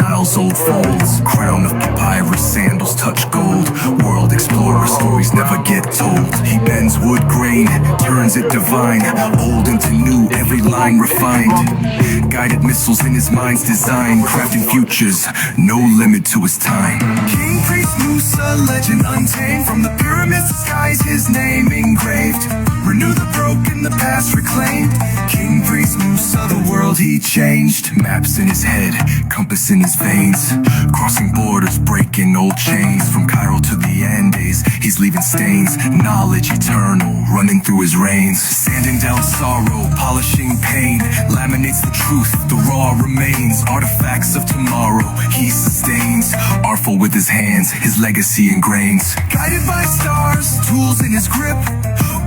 Nile's old folds. Crown of papyrus, sandals touch gold. World explorer, stories never get told. He bends wood grain, turns it divine. Old into new, every line refined. Guided missiles in his mind's design. Crafting futures, no limit to his time. King Priest Musa, legend untamed. From the pyramids to skies, his name engraved. Renew the broken, the past reclaimed. King Priest Musa, the world he changed. Maps in his head, compass in his veins. Crossing borders, breaking old chains. From Cairo to the Andes, he's leaving stains. Knowledge eternal, running through his reins. Sanding down sorrow, polishing pain. Laminates the truth, the raw remains. Artifacts of tomorrow, he sustains. Artful with his hands, his legacy ingrains. Guided by stars, tools in his grip.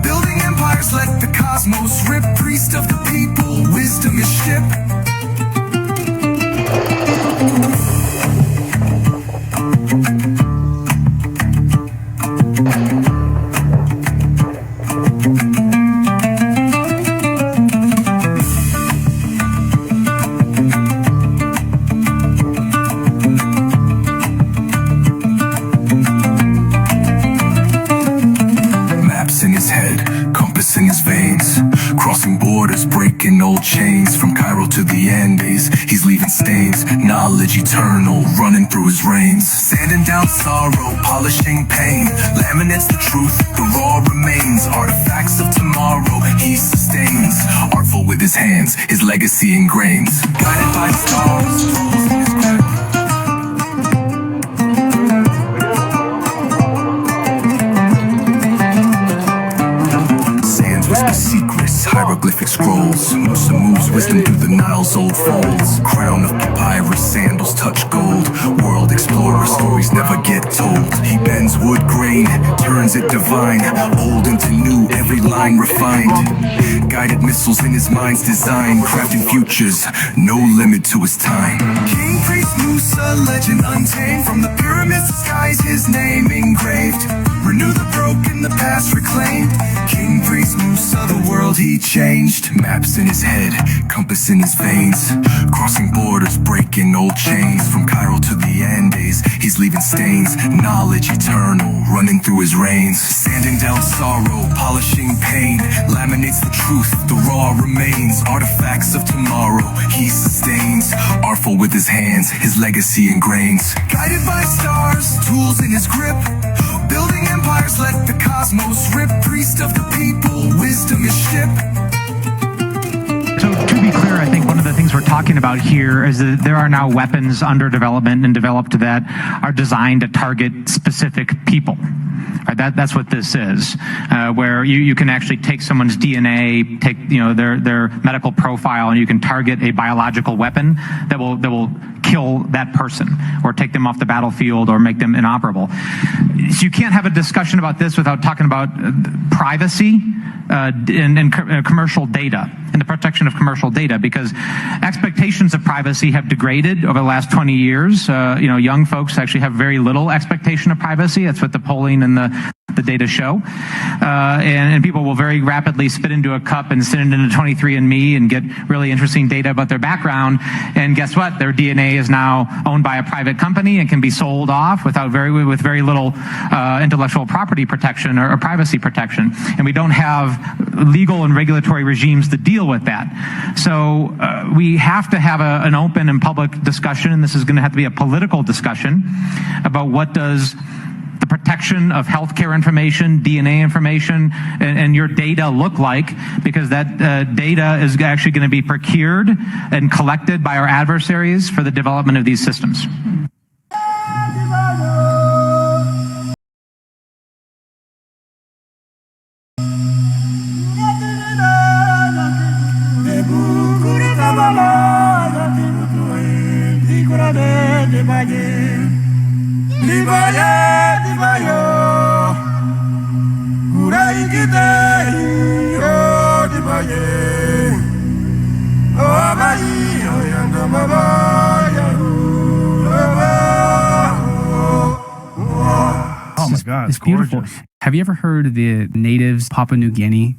Building empires, let the cosmos rip. Priest of the people, wisdom is ship. Crossing borders, breaking old chains. From Cairo to the Andes, he's leaving stains. Knowledge eternal, running through his reins. Sanding down sorrow, polishing pain. Laminates the truth, the raw remains. Artifacts of tomorrow, he sustains. Artful with his hands, his legacy ingrains. Guided by stars, tools in his grip. Hieroglyphic scrolls. Musa moves wisdom through the Nile's old folds. Crown of papyrus, sandals touch gold. World explorer, stories never get told. He bends wood grain, turns it divine. Old into new, every line refined. Guided missiles in his mind's design. Crafting futures, no limit to his time. King Priest Musa, legend untamed. From the pyramids to skies, his name engraved. Renew the broken, the past reclaimed. King Priest Musa, the world he changed. Maps in his head, compass in his veins. Crossing borders, breaking old chains. From Cairo to the Andes, he's leaving stains. Knowledge eternal, running through his reins. Sanding down sorrow, polishing pain. Laminates the truth, the raw remains. Artifacts of tomorrow, he sustains. Artful with his hands, his legacy ingrains. Guided by stars, tools in his grip. Building empires, let the cosmos rip. Priest of the people, wisdom is ship. So to be clear, I think one of the things we're talking about here is that there are now weapons under development and developed that are designed to target specific people. Right, that's what this is, where you can actually take someone's DNA, take their medical profile, and you can target a biological weapon that will kill that person or take them off the battlefield or make them inoperable. So you can't have a discussion about this without talking about privacy and commercial data and the protection of commercial data, because expectations of privacy have degraded over the last 20 years. Young folks actually have very little expectation of privacy. That's what the polling and the data show. And people will very rapidly spit into a cup and send it into 23andMe and get really interesting data about their background. And guess what? Their DNA is now owned by a private company and can be sold off with very little intellectual property protection or privacy protection. And we don't have legal and regulatory regimes to deal with that. So we have to have an open and public discussion, and this is going to have to be a political discussion about what does the protection of healthcare information, DNA information, and your data look like, because that data is actually going to be procured and collected by our adversaries for the development of these systems. Oh my God, it's beautiful. gorgeous. Have you ever heard of the natives of Papua New Guinea?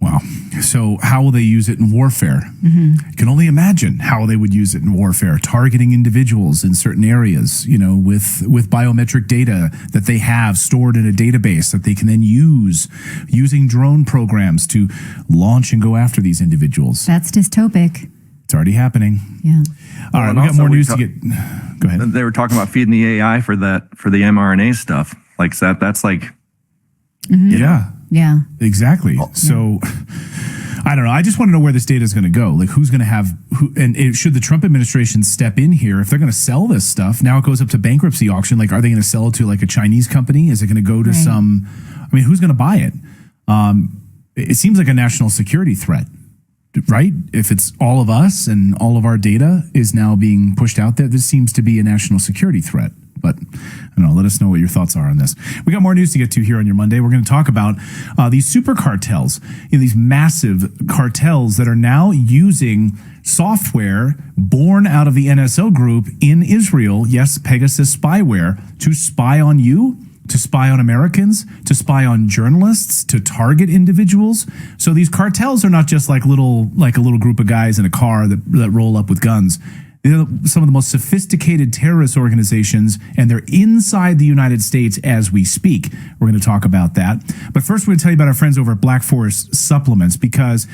Wow. So how will they use it in warfare? You can only imagine how they would use it in warfare, targeting individuals in certain areas, with biometric data that they have stored in a database that they can then use, using drone programs to launch and go after these individuals. That's dystopic. It's already happening. Yeah. All right, we got more news to get. Go ahead. They were talking about feeding the AI for the mRNA stuff. Like that. That's like. Yeah. Yeah. Exactly. So I don't know. I just want to know where this data is going to go. Like who's going to have who, and should the Trump administration step in here if they're going to sell this stuff? Now it goes up to bankruptcy auction. Like, are they going to sell it to like a Chinese company? Is it going to go to some? I mean, who's going to buy it? It seems like a national security threat, right? If it's all of us and all of our data is now being pushed out there, this seems to be a national security threat. But I don't know. Let us know what your thoughts are on this. We got more news to get to here on your Monday. We're going to talk about these super cartels, these massive cartels that are now using software born out of the NSO group in Israel. Yes, Pegasus spyware to spy on you, to spy on Americans, to spy on journalists, to target individuals. So these cartels are not just like a little group of guys in a car that roll up with guns. They're some of the most sophisticated terrorist organizations, and they're inside the United States as we speak. We're going to talk about that. But first, we're going to tell you about our friends over at Black Forest Supplements, because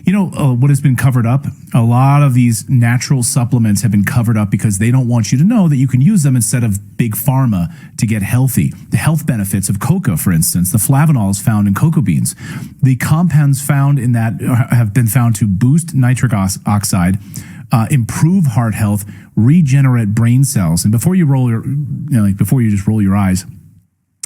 what has been covered up? A lot of these natural supplements have been covered up because they don't want you to know that you can use them instead of big pharma to get healthy. The health benefits of cocoa, for instance, the flavanols found in cocoa beans, the compounds found in that have been found to boost nitric oxide, improve heart health, regenerate brain cells. And before you before you just roll your eyes,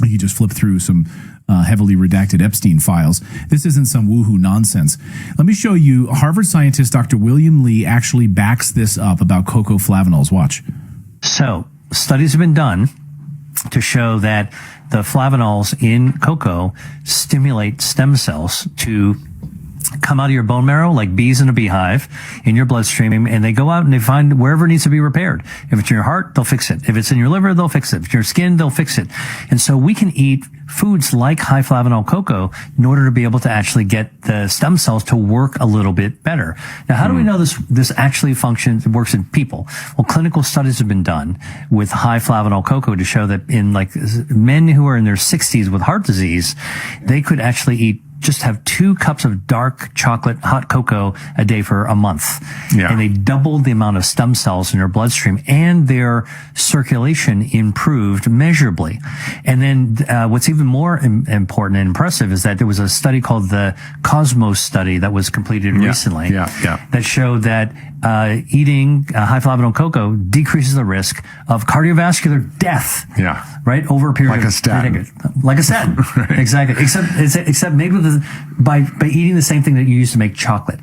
you just flip through some heavily redacted Epstein files. This isn't some woohoo nonsense. Let me show you. Harvard scientist Dr. William Lee actually backs this up about cocoa flavanols. Watch. So studies have been done to show that the flavanols in cocoa stimulate stem cells to come out of your bone marrow like bees in a beehive in your bloodstream, and they go out and they find wherever it needs to be repaired. If it's in your heart, they'll fix it. If it's in your liver, they'll fix it. If it's in your skin, they'll fix it. And so we can eat foods like high flavanol cocoa in order to be able to actually get the stem cells to work a little bit better. Now, how do we know this actually functions, works in people? Well, clinical studies have been done with high flavanol cocoa to show that in like men who are in their 60s with heart disease, they could actually just have 2 cups of dark chocolate hot cocoa a day for a month. Yeah. And they doubled the amount of stem cells in their bloodstream, and their circulation improved measurably. And then what's even more important and impressive is that there was a study called the Cosmos study that was completed recently that showed that eating high flavanol cocoa decreases the risk of cardiovascular death. Yeah. Right? Over a period of statin. Like a statin. Right. Exactly. Except maybe by eating the same thing that you use to make chocolate.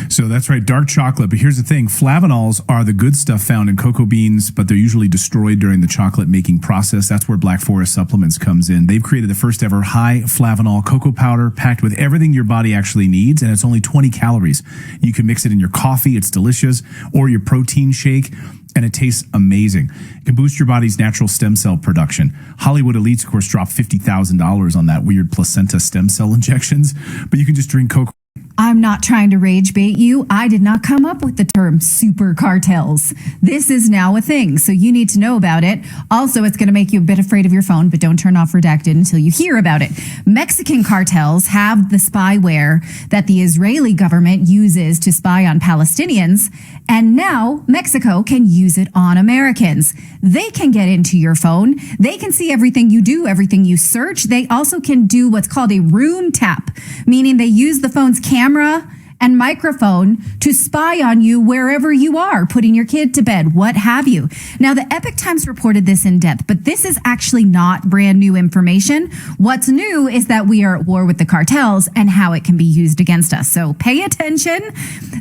So that's right, dark chocolate. But here's the thing. Flavanols are the good stuff found in cocoa beans, but they're usually destroyed during the chocolate making process. That's where Black Forest Supplements comes in. They've created the first ever high flavanol cocoa powder packed with everything your body actually needs, and it's only 20 calories. You can mix it in your coffee. It's delicious. Or your protein shake. And it tastes amazing. It can boost your body's natural stem cell production. Hollywood elites, of course, dropped $50,000 on that weird placenta stem cell injections, but you can just drink cocoa. I'm not trying to rage bait you. I did not come up with the term super cartels. This is now a thing, so you need to know about it. Also, it's going to make you a bit afraid of your phone, but don't turn off redacted until you hear about it. Mexican cartels have the spyware that the Israeli government uses to spy on Palestinians, and now Mexico can use it on Americans. They can get into your phone. They can see everything you do, everything you search. They also can do what's called a room tap, meaning they use the phone's camera and microphone to spy on you wherever you are, putting your kid to bed, what have you. Now, the Epoch Times reported this in depth, but this is actually not brand new information. What's new is that we are at war with the cartels and how it can be used against us. So pay attention.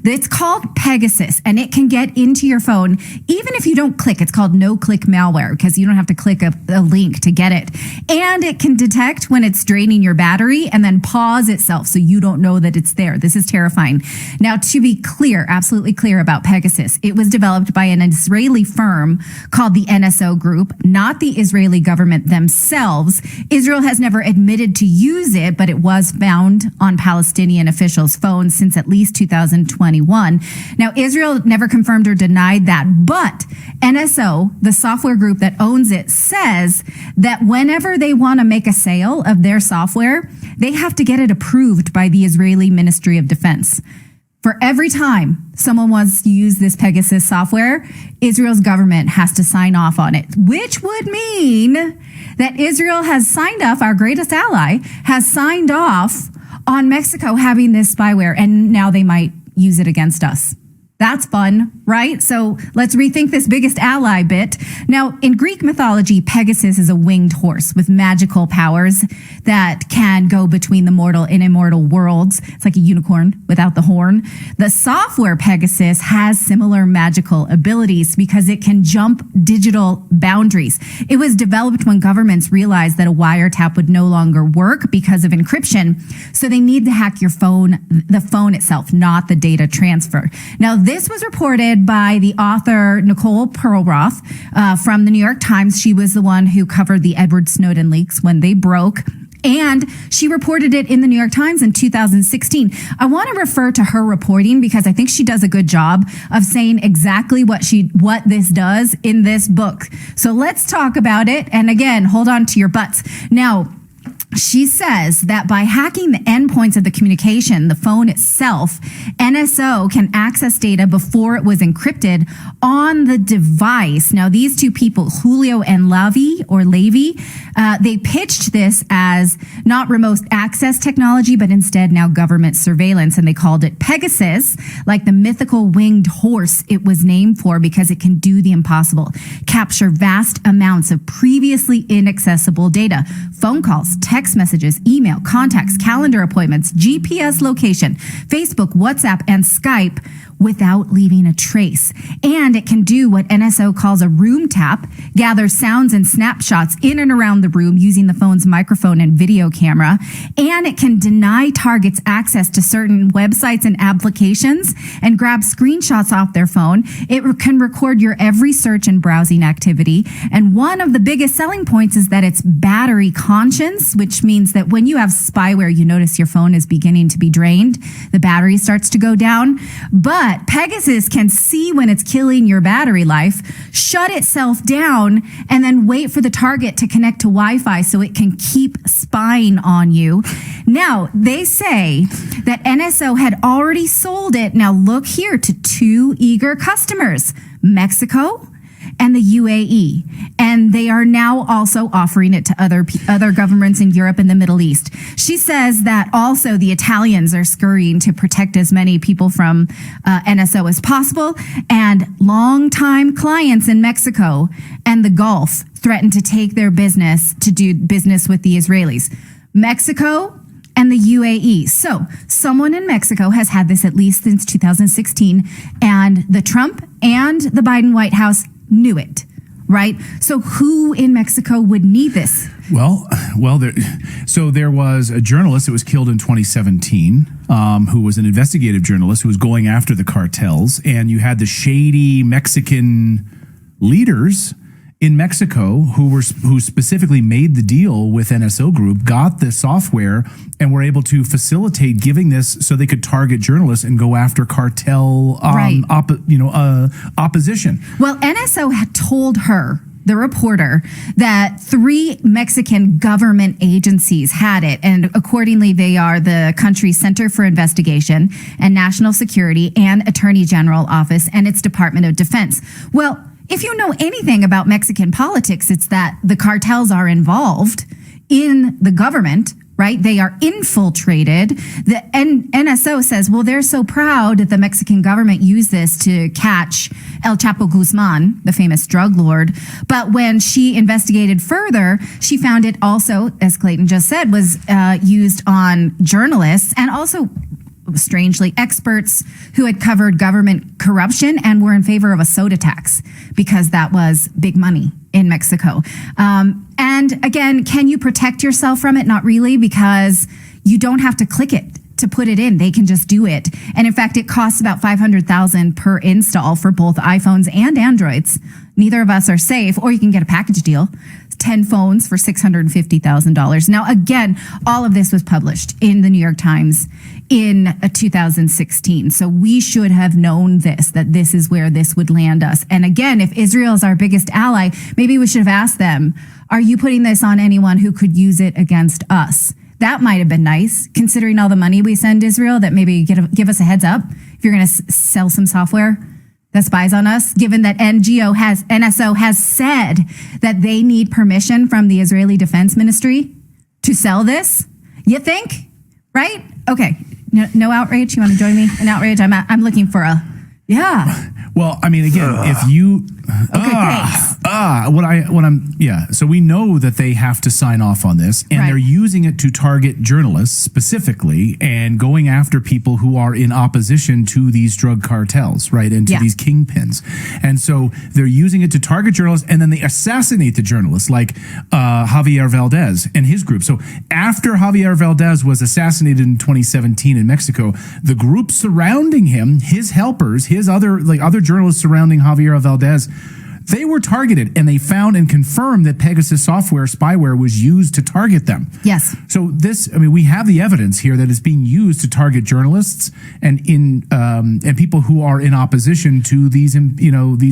It's called Pegasus, and it can get into your phone, even if you don't click. It's called no-click malware because you don't have to click a link to get it. And it can detect when it's draining your battery and then pause itself so you don't know that it's there. This is terrifying. 2009. Now, to be clear, absolutely clear about Pegasus, it was developed by an Israeli firm called the NSO Group, not the Israeli government themselves. Israel has never admitted to use it, but it was found on Palestinian officials' phones since at least 2021. Now, Israel never confirmed or denied that, but NSO, the software group that owns it, says that whenever they want to make a sale of their software, they have to get it approved by the Israeli Ministry of Defense. For every time someone wants to use this Pegasus software, Israel's government has to sign off on it, which would mean that Israel has signed off, our greatest ally, has signed off on Mexico having this spyware, and now they might use it against us. That's fun, right? So let's rethink this biggest ally bit. Now, in Greek mythology, Pegasus is a winged horse with magical powers that can go between the mortal and immortal worlds. It's like a unicorn without the horn. The software Pegasus has similar magical abilities because it can jump digital boundaries. It was developed when governments realized that a wiretap would no longer work because of encryption. So they need to hack your phone, the phone itself, not the data transfer. Now, this was reported by the author Nicole Perlroth from the New York Times. She was the one who covered the Edward Snowden leaks when they broke. And she reported it in the New York Times in 2016. I want to refer to her reporting because I think she does a good job of saying exactly what this does in this book. So let's talk about it. And again, hold on to your butts. Now, she says that by hacking the endpoints of the communication, the phone itself, NSO can access data before it was encrypted on the device. Now, these two people, Julio and Levy, they pitched this as not remote access technology, but instead now government surveillance. And they called it Pegasus, like the mythical winged horse it was named for because it can do the impossible, capture vast amounts of previously inaccessible data, phone calls, text messages, email, contacts, calendar appointments, GPS location, Facebook, WhatsApp, and Skype without leaving a trace. And it can do what NSO calls a room tap, gather sounds and snapshots in and around the room using the phone's microphone and video camera. And it can deny targets access to certain websites and applications and grab screenshots off their phone. It can record your every search and browsing activity. And one of the biggest selling points is that it's battery conscious, which means that when you have spyware, you notice your phone is beginning to be drained. The battery starts to go down. But Pegasus can see when it's killing your battery life, shut itself down, and then wait for the target to connect to Wi-Fi so it can keep spying on you. Now, they say that NSO had already sold it, now look here, to two eager customers, Mexico and the UAE. And they are now also offering it to other governments in Europe and the Middle East. She says that also the Italians are scurrying to protect as many people from NSO as possible. And longtime clients in Mexico and the Gulf threaten to take their business to do business with the Israelis. Mexico and the UAE. So someone in Mexico has had this at least since 2016, and the Trump and the Biden White House knew it, right? So who in Mexico would need this? Well, there was a journalist that was killed in 2017, who was an investigative journalist who was going after the cartels, and you had the shady Mexican leaders in Mexico who specifically made the deal with NSO Group, got the software, and were able to facilitate giving this so they could target journalists and go after cartel opposition. Well, NSO had told her, the reporter, that 3 Mexican government agencies had it, and accordingly they are the country's Center for Investigation and National Security and Attorney General Office and its Department of Defense. Well, if you know anything about Mexican politics, it's that the cartels are involved in the government, right? They are infiltrated. The NSO says, well, they're so proud that the Mexican government used this to catch El Chapo Guzman, the famous drug lord. But when she investigated further, she found it also, as Clayton just said, was used on journalists and also, strangely, experts who had covered government corruption and were in favor of a soda tax because that was big money in Mexico. And again, can you protect yourself from it? Not really, because you don't have to click it. to put it in. They can just do it. And in fact, it costs about $500,000 per install for both iPhones and Androids. Neither of us are safe, or you can get a package deal. 10 phones for $650,000. Now, again, all of this was published in the New York Times in 2016. So we should have known this, that this is where this would land us. And again, if Israel is our biggest ally, maybe we should have asked them, are you putting this on anyone who could use it against us? That might have been nice, considering all the money we send Israel, that maybe give us a heads up if you're going to sell some software that spies on us, given that NSO has said that they need permission from the Israeli Defense Ministry to sell this. You think? Right? Okay. No outrage? You want to join me in outrage? I'm looking for a, yeah. Well, I mean, again, if you, thanks. So we know that they have to sign off on this, and Right. they're using it to target journalists specifically and going after people who are in opposition to these drug cartels, right? And to Yeah. these kingpins. And so they're using it to target journalists, and then they assassinate the journalists like Javier Valdez and his group. So after Javier Valdez was assassinated in 2017 in Mexico, the group surrounding him, his helpers, his other journalists surrounding Javier Valdez, they were targeted, and they found and confirmed that Pegasus software spyware was used to target them. Yes. So we have the evidence here that it's being used to target journalists and people who are in opposition to these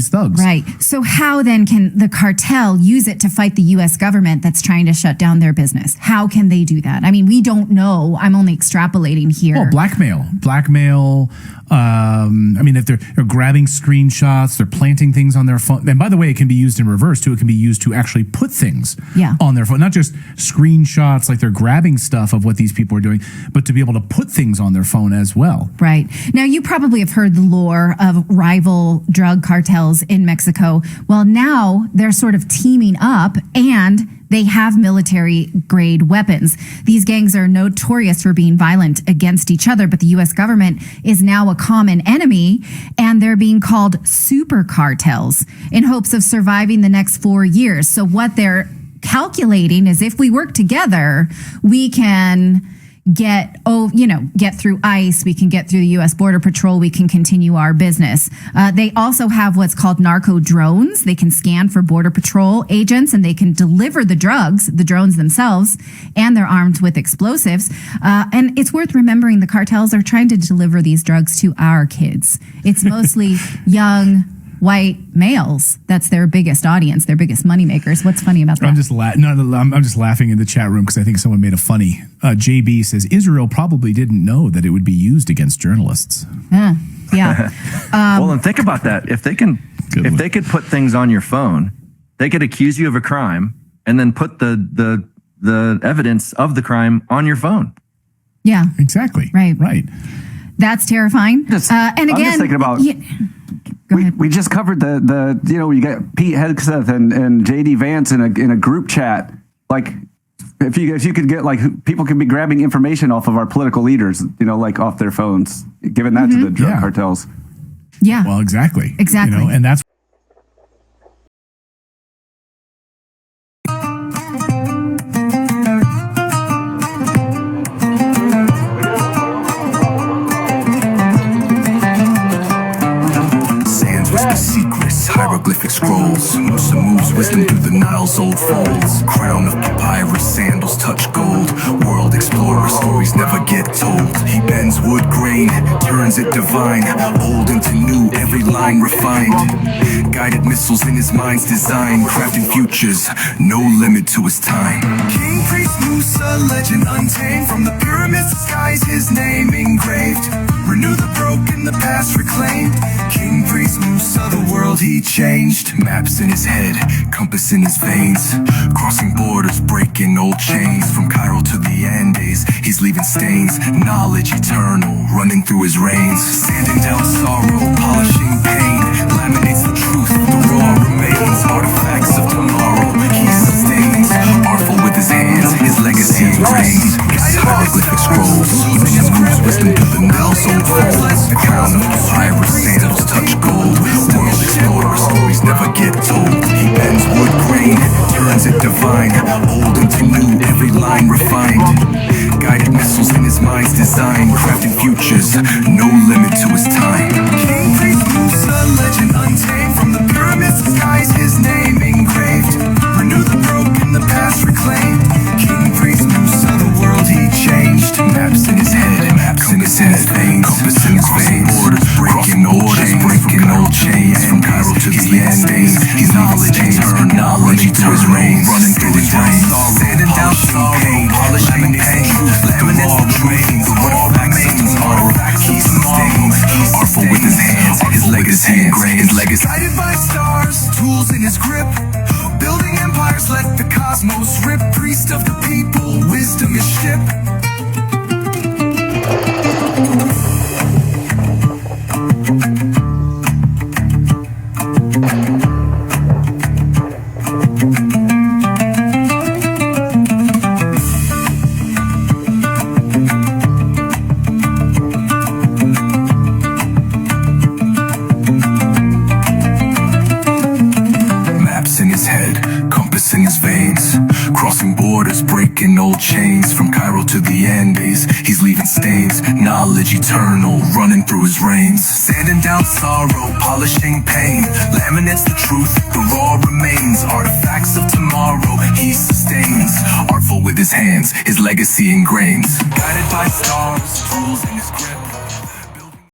thugs. Right. So how then can the cartel use it to fight the U.S. government that's trying to shut down their business? How can they do that? I mean, we don't know. I'm only extrapolating here. Oh, blackmail. If they're grabbing screenshots, they're planting things on their phone. And by the way, it can be used in reverse too. It can be used to actually put things on their phone, not just screenshots like they're grabbing stuff of what these people are doing, but to be able to put things on their phone as well. Right. Now, you probably have heard the lore of rival drug cartels in Mexico. Well, now they're sort of teaming up, and they have military grade weapons. These gangs are notorious for being violent against each other, but the U.S. government is now a common enemy, and they're being called super cartels in hopes of surviving the next 4 years. So what they're calculating is if we work together, we can get through ICE, we can get through the U.S. Border Patrol, we can continue our business. They also have what's called narco drones. They can scan for Border Patrol agents, and they can deliver the drugs, the drones themselves, and they're armed with explosives. And it's worth remembering the cartels are trying to deliver these drugs to our kids. It's mostly young white males. That's their biggest audience, their biggest moneymakers. What's funny about that? I'm just laughing in the chat room because I think someone made a funny. JB says Israel probably didn't know that it would be used against journalists. Yeah. Well, and think about that. If they could put things on your phone, they could accuse you of a crime and then put the evidence of the crime on your phone. Yeah. Exactly. Right. That's terrifying. And again, I'm just thinking about. Go ahead. We just covered the you got Pete Hegseth and JD Vance in a group chat. Like if you could get people could be grabbing information off of our political leaders, off their phones, giving that to the drug cartels. Yeah. Well, exactly. Exactly. And that's. Hieroglyphic scrolls, Musa moves wisdom through the Nile's old folds. Crown of papyrus, sandals touch gold. World explorer, stories never get told. He bends wood grain, turns it divine. Old into new, every line refined. Guided missiles in his mind's design, crafting futures, no limit to his time. King priest Musa, legend untamed. From the pyramids to skies, his name engraved. Renew the broken, the past reclaimed. King priest Musa, the world he changed. Maps in his head, compass in his veins. Crossing borders, breaking old chains. From Cairo to the Andes, he's leaving stains. Knowledge eternal, running through his reins. Sanding down sorrow, polishing pain. Laminates the truth, the raw remains. Artifacts of tomorrow, he sustains. Artful with his hands, his legacy ingrained. His hieroglyphic scrolls, he moves wisdom through the Nile's old folds. The crown of papyrus, sandals touch gold. World explorer, stories never get told. He bends wood grain, turns it divine. Old into new, every line refined. guided missiles in his mind's design, crafting futures, no limit to his time. King Priest Musa, legend untamed, from the pyramids to skies, his name engraved. Renew the broken, the past reclaimed. King Priest Musa, the world he changed. Maps in his head, maps in his head, compass in his veins, borders breaking old chains, from Cairo to the end. He's knowledge eternal, running to his reigns, running through his reigns, sanding down pain, polishing pain, laminates the truth, the raw remains, artifacts he sustains, artful with his hands, his legacy ingrained, his legacy guided by stars, tools in his grip, building empires, let the cosmos rip, priest of the people, wisdom is ship. In his veins, crossing borders, breaking old chains, from Cairo to the Andes, he's leaving stains, knowledge eternal, running through his reigns, sanding down sorrow, polishing pain, laminates the truth, the raw remains, artifacts of tomorrow he sustains, artful with his hands, his legacy ingrains, guided by stars, tools in his grip.